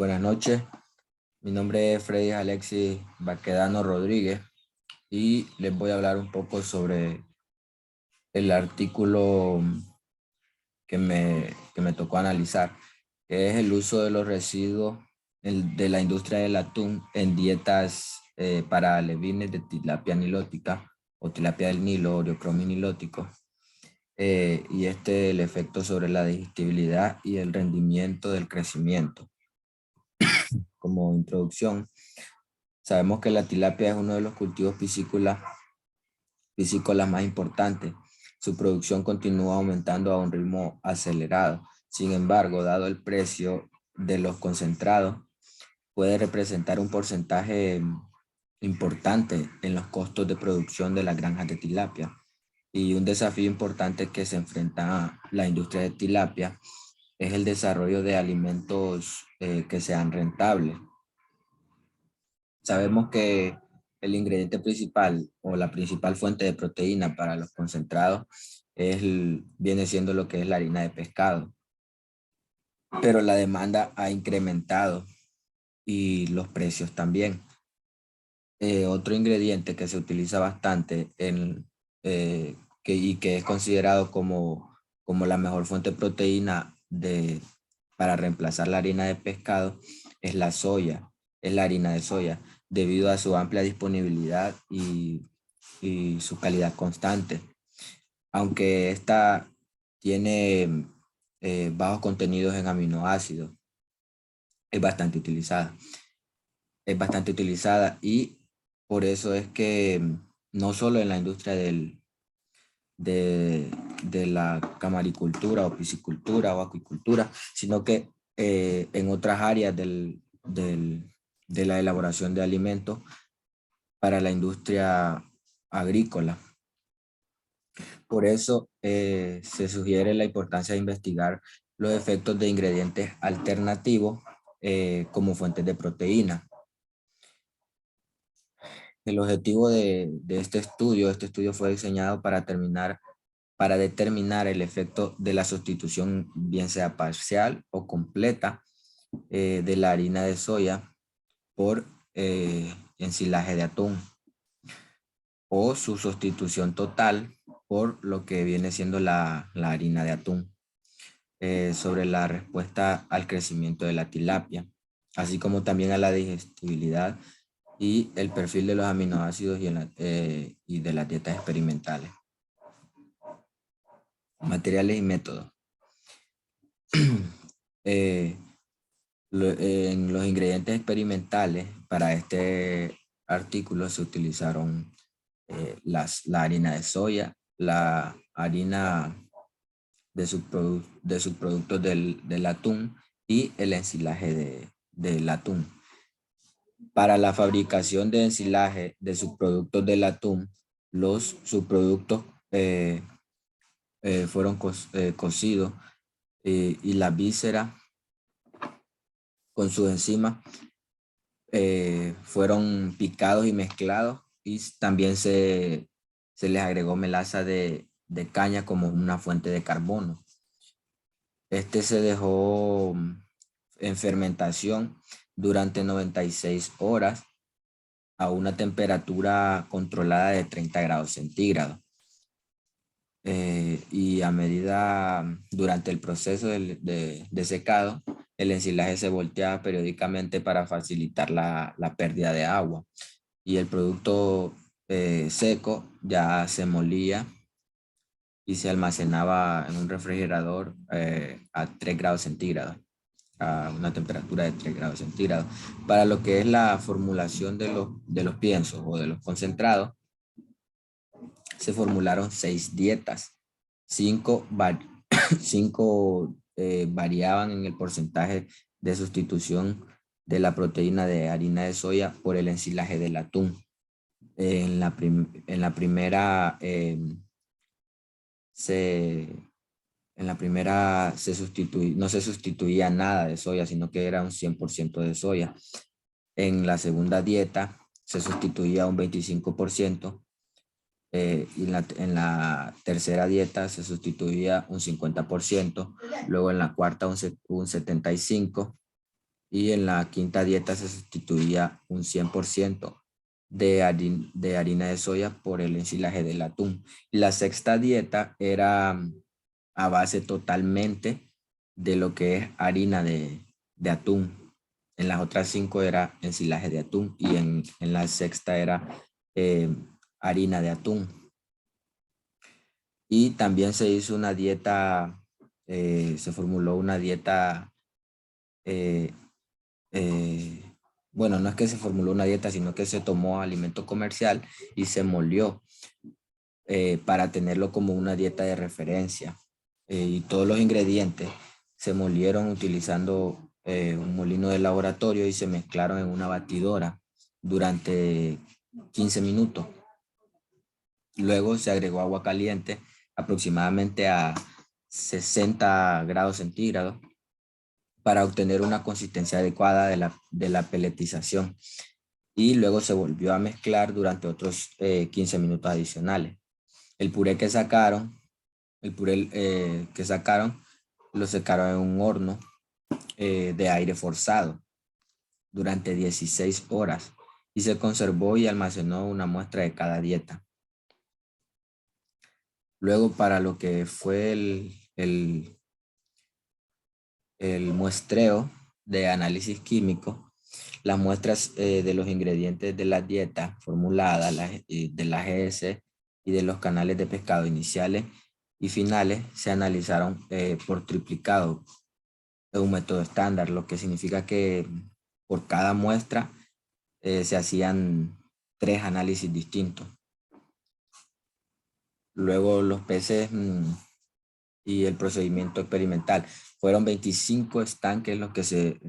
Buenas noches, mi nombre es Freddy Alexis Baquedano Rodríguez y les voy a hablar un poco sobre el artículo que me tocó analizar, que es el uso de los residuos de la industria del atún en dietas para alevines de tilapia nilótica o tilapia del Nilo, Oreochromia nilótico, y el efecto sobre la digestibilidad y el rendimiento del crecimiento. Como introducción, sabemos que la tilapia es uno de los cultivos piscícolas más importantes. Su producción continúa aumentando a un ritmo acelerado. Sin embargo, dado el precio de los concentrados, puede representar un porcentaje importante en los costos de producción de las granjas de tilapia. Y un desafío importante que se enfrenta la industria de tilapia es el desarrollo de alimentos que sean rentables. Sabemos que el ingrediente principal o la principal fuente de proteína para los concentrados viene siendo lo que es la harina de pescado, pero la demanda ha incrementado y los precios también. Otro ingrediente que se utiliza bastante y que es considerado como la mejor fuente de proteína para reemplazar la harina de pescado es la soya, es la harina de soya, debido a su amplia disponibilidad y su calidad constante. Aunque esta tiene bajos contenidos en aminoácidos, es bastante utilizada. Es bastante utilizada y por eso es que no solo en la industria de la camaricultura o piscicultura o acuicultura, sino que en otras áreas de la elaboración de alimentos para la industria agrícola. Por eso se sugiere la importancia de investigar los efectos de ingredientes alternativos como fuentes de proteína. El objetivo de este estudio fue diseñado para determinar el efecto de la sustitución, bien sea parcial o completa, de la harina de soya por ensilaje de atún, o su sustitución total por lo que viene siendo la harina de atún, sobre la respuesta al crecimiento de la tilapia, así como también a la digestibilidad y el perfil de los aminoácidos y de las dietas experimentales. Materiales y métodos. En los ingredientes experimentales para este artículo se utilizaron la harina de soya, la harina de subproductos del atún y el ensilaje del atún. Para la fabricación de ensilaje de subproductos del atún, los subproductos fueron cocidos y la víscera con sus enzimas fueron picados y mezclados, y también se les agregó melaza de caña como una fuente de carbono. Este se dejó en fermentación durante 96 horas a una temperatura controlada de 30 grados centígrados. Y a medida, durante el proceso de secado, el ensilaje se volteaba periódicamente para facilitar la pérdida de agua, y el producto seco ya se molía y se almacenaba en un refrigerador a 3 grados centígrados, a una temperatura de 3 grados centígrados. Para lo que es la formulación de los piensos o de los concentrados, se formularon 6 dietas. 5 variaban en el porcentaje de sustitución de la proteína de harina de soya por el ensilaje del atún. En la primera no se sustituía nada de soya, sino que era un 100% de soya. En la segunda dieta se sustituía un 25%. Y en la tercera dieta se sustituía un 50%, luego en la cuarta un 75%, Y en la quinta dieta se sustituía un 100% de harina de soya por el ensilaje del atún. Y la sexta dieta era a base totalmente de lo que es harina de atún. En las otras 5 era ensilaje de atún y en la sexta era eh, harina de atún. Y también se hizo una dieta, se formuló una dieta, eh, eh, bueno, no es que se formuló una dieta, sino que se tomó alimento comercial y se molió para tenerlo como una dieta de referencia. Y todos los ingredientes se molieron utilizando un molino de laboratorio y se mezclaron en una batidora durante 15 minutos. Luego se agregó agua caliente aproximadamente a 60 grados centígrados para obtener una consistencia adecuada de la peletización. Y luego se volvió a mezclar durante otros 15 minutos adicionales. El puré que sacaron, lo secaron en un horno de aire forzado durante 16 horas y se conservó y almacenó una muestra de cada dieta. Luego, para lo que fue el muestreo de análisis químico, las muestras de los ingredientes de la dieta formulada, de la GS y de los canales de pescado iniciales y finales se analizaron por triplicado en un método estándar, lo que significa que por cada muestra se hacían 3 análisis distintos. Luego los peces y el procedimiento experimental. Fueron 25 estanques los que se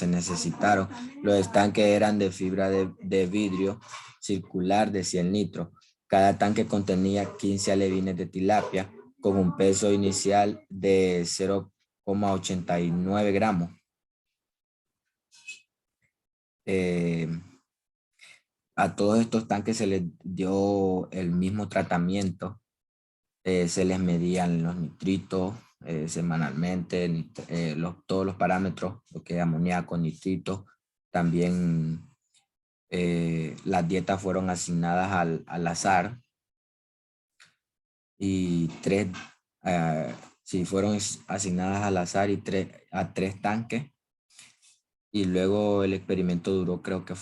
necesitaron. Los estanques eran de fibra de vidrio circular de 100 litros. Cada tanque contenía 15 alevines de tilapia con un peso inicial de 0,89 gramos. A todos estos tanques se les dio el mismo tratamiento. Se les medían los nitritos semanalmente, todos los parámetros, lo que es amoníaco, nitrito. También las dietas fueron asignadas al azar y fueron asignadas al azar y a 3 tanques. Y luego el experimento duró, creo que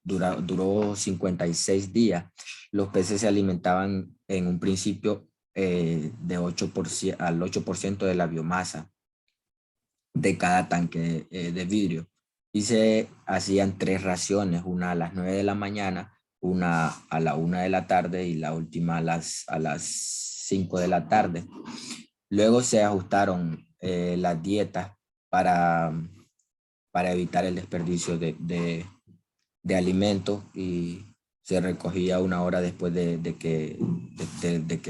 duró 56 días. Los peces se alimentaban en un principio de 8% al 8% de la biomasa de cada tanque de vidrio. Y se hacían 3 raciones, una a las 9 de la mañana, una a la 1 de la tarde y la última a las 5 de la tarde. Luego se ajustaron las dietas para evitar el desperdicio de alimentos y se recogía 1 hora después de que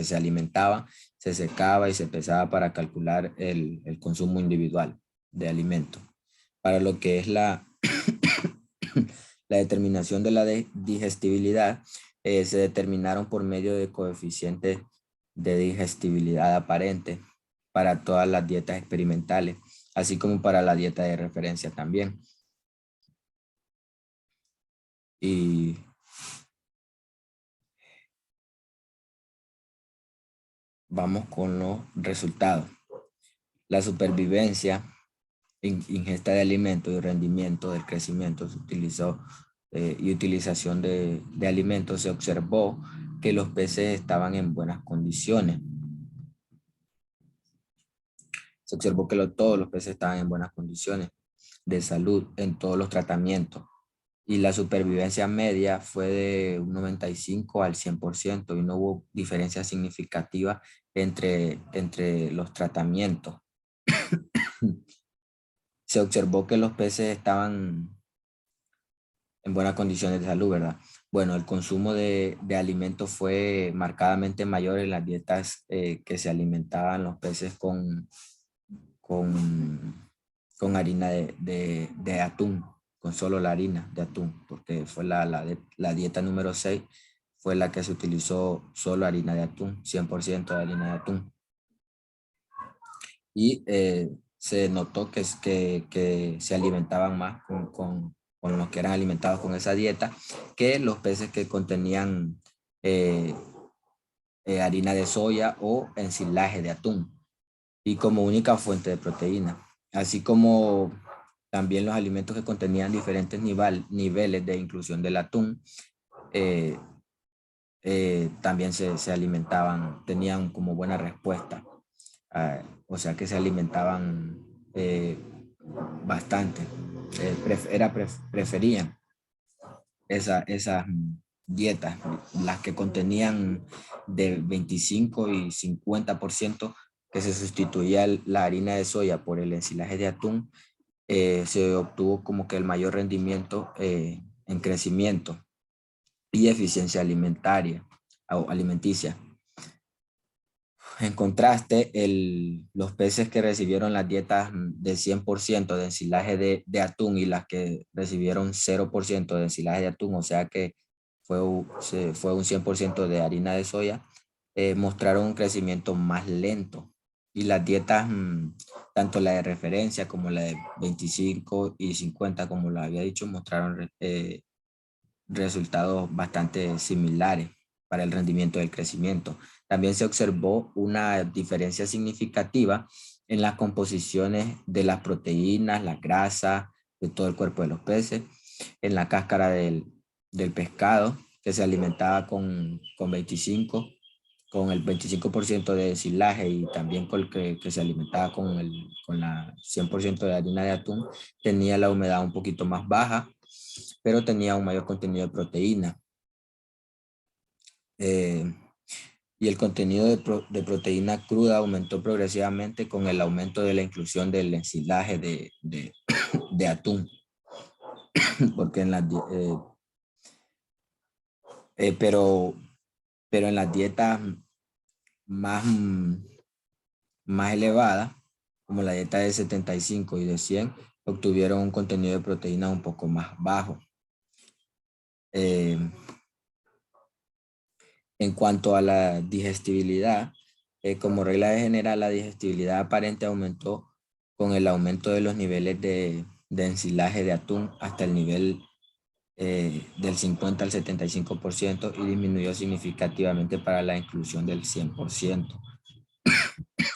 se alimentaba, se secaba y se pesaba para calcular el consumo individual de alimentos. Para lo que es la determinación de la digestibilidad, se determinaron por medio de coeficientes de digestibilidad aparente para todas las dietas experimentales, así como para la dieta de referencia también. Y vamos con los resultados. La supervivencia, ingesta de alimentos y rendimiento del crecimiento se utilizó y utilización de alimentos, se observó que los peces estaban en buenas condiciones. Se observó que todos los peces estaban en buenas condiciones de salud en todos los tratamientos. Y la supervivencia media fue de un 95 al 100% y no hubo diferencia significativa entre los tratamientos. Se observó que los peces estaban en buenas condiciones de salud, ¿verdad? Bueno, el consumo de alimentos fue marcadamente mayor en las dietas que se alimentaban los peces con harina de atún, con solo la harina de atún, porque fue la dieta número 6, fue la que se utilizó solo harina de atún, 100% de harina de atún. Y se notó que se alimentaban más con los que eran alimentados con esa dieta que los peces que contenían eh, harina de soya o ensilaje de atún y como única fuente de proteína, así como también los alimentos que contenían diferentes niveles de inclusión del atún, eh, también se alimentaban, tenían como buena respuesta, o sea que se alimentaban bastante, preferían esas dietas, las que contenían de 25 y 50% que se sustituía la harina de soya por el ensilaje de atún, se obtuvo como que el mayor rendimiento en crecimiento y eficiencia alimentaria o alimenticia. En contraste, los peces que recibieron las dietas de 100% de ensilaje de atún y las que recibieron 0% de ensilaje de atún, o sea que fue un 100% de harina de soya, mostraron un crecimiento más lento. Y las dietas, tanto la de referencia como la de 25 y 50, como lo había dicho, mostraron resultados bastante similares para el rendimiento del crecimiento. También se observó una diferencia significativa en las composiciones de las proteínas, la grasa de todo el cuerpo de los peces, en la cáscara del pescado, que se alimentaba con el 25% de silaje y también con el que se alimentaba con la 100% de harina de atún, tenía la humedad un poquito más baja, pero tenía un mayor contenido de proteína. Eh, y el contenido de proteína cruda aumentó progresivamente con el aumento de la inclusión del ensilaje de atún, porque pero en las dietas más, más elevadas, como la dieta de 75 y de 100, obtuvieron un contenido de proteína un poco más bajo. En cuanto a la digestibilidad, como regla general, la digestibilidad aparente aumentó con el aumento de los niveles de ensilaje de atún hasta el nivel del 50 al 75% y disminuyó significativamente para la inclusión del 100%.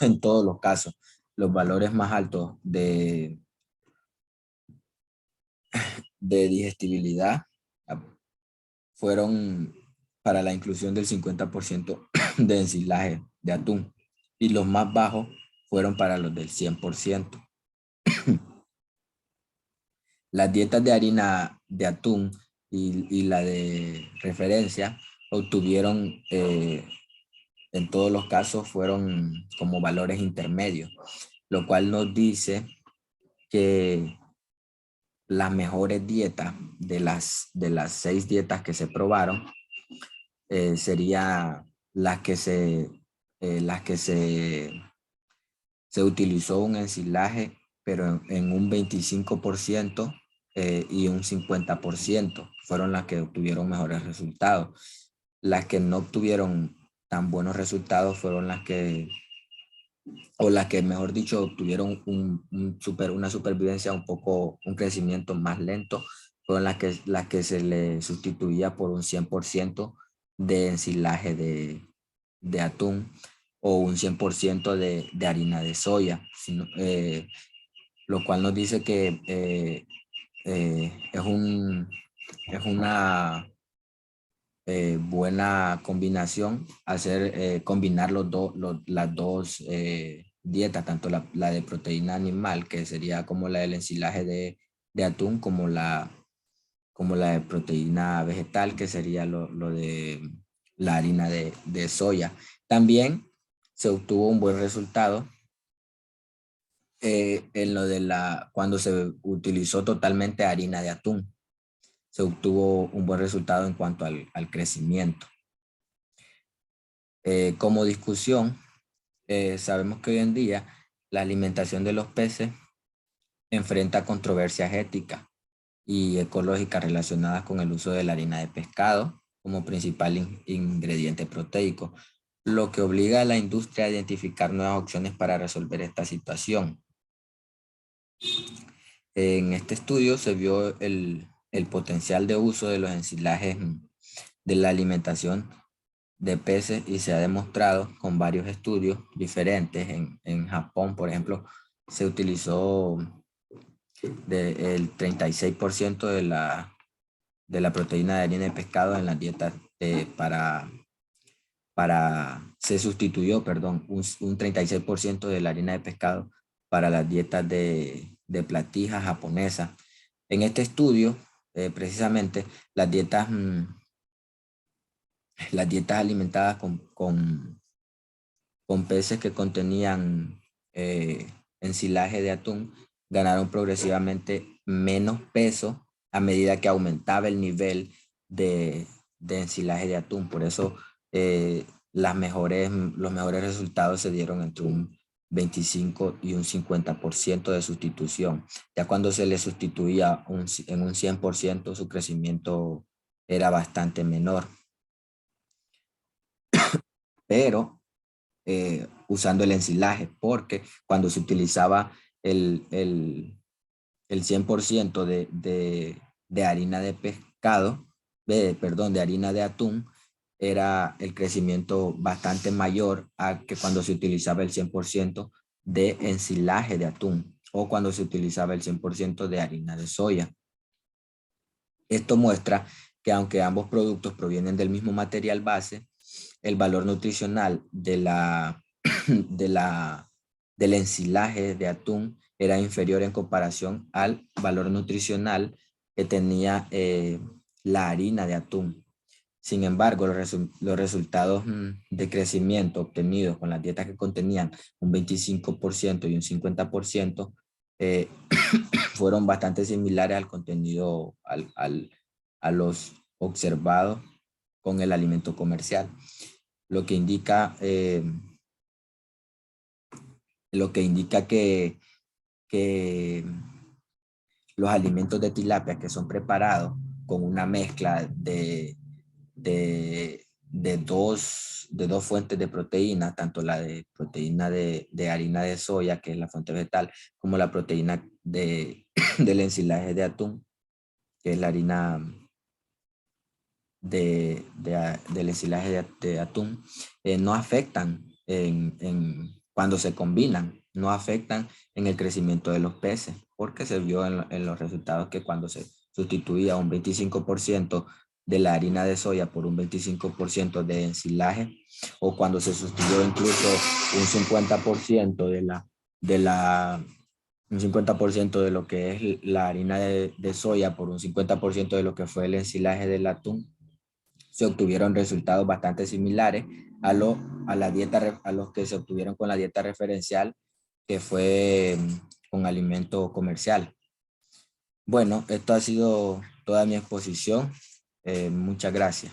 En todos los casos, los valores más altos de digestibilidad fueron para la inclusión del 50% de ensilaje de atún y los más bajos fueron para los del 100%. Las dietas de harina de atún y la de referencia obtuvieron, en todos los casos, fueron como valores intermedios, lo cual nos dice que las mejores dietas de las 6 dietas que se probaron sería las que se utilizó un ensilaje, pero en un 25% y un 50% fueron las que obtuvieron mejores resultados. Las que no obtuvieron tan buenos resultados fueron las que mejor dicho, obtuvieron una supervivencia un crecimiento más lento, fueron las que se le sustituía por un 100% de ensilaje de atún o un 100% de harina de soya, lo cual nos dice que es una buena combinación combinar las dos dietas, tanto la de proteína animal, que sería como la del ensilaje de atún, como la de proteína vegetal, que sería lo de la harina de soya. También se obtuvo un buen resultado en cuando se utilizó totalmente harina de atún. Se obtuvo un buen resultado en cuanto al crecimiento. Como discusión, sabemos que hoy en día la alimentación de los peces enfrenta controversias éticas y ecológicas relacionadas con el uso de la harina de pescado como principal ingrediente proteico, lo que obliga a la industria a identificar nuevas opciones para resolver esta situación. En este estudio se vio el potencial de uso de los ensilajes de la alimentación de peces y se ha demostrado con varios estudios diferentes. En Japón, por ejemplo, se utilizó el 36% de la proteína de harina de pescado en las dietas se sustituyó, perdón, un 36% de la harina de pescado para las dietas de platija japonesa. En este estudio, precisamente, las dietas alimentadas con peces que contenían ensilaje de atún ganaron progresivamente menos peso a medida que aumentaba el nivel de ensilaje de atún. Por eso los mejores resultados se dieron entre un 25 y un 50% de sustitución. Ya cuando se le sustituía en un 100%, su crecimiento era bastante menor. Pero usando el ensilaje, porque cuando se utilizaba el 100% de harina de pescado, perdón, de harina de atún, era el crecimiento bastante mayor a que cuando se utilizaba el 100% de ensilaje de atún o cuando se utilizaba el 100% de harina de soya. Esto muestra que aunque ambos productos provienen del mismo material base, el valor nutricional del ensilaje de atún era inferior en comparación al valor nutricional que tenía la harina de atún. Sin embargo, los resultados de crecimiento obtenidos con las dietas que contenían un 25% y un 50% fueron bastante similares al contenido, a los observados con el alimento comercial, lo que indica, que los alimentos de tilapia que son preparados con una mezcla de dos fuentes de proteína, tanto la de proteína de harina de soya, que es la fuente vegetal, como la proteína del ensilaje de atún, que es la harina del ensilaje de atún, no afectan cuando se combinan, no afectan en el crecimiento de los peces, porque se vio en los resultados que cuando se sustituía un 25% de la harina de soya por un 25% de ensilaje, o cuando se sustituyó incluso un 50% un 50% de lo que es la harina de soya por un 50% de lo que fue el ensilaje del atún, se obtuvieron resultados bastante similares a los que se obtuvieron con la dieta referencial, que fue con alimento comercial. Bueno, esto ha sido toda mi exposición. Muchas gracias.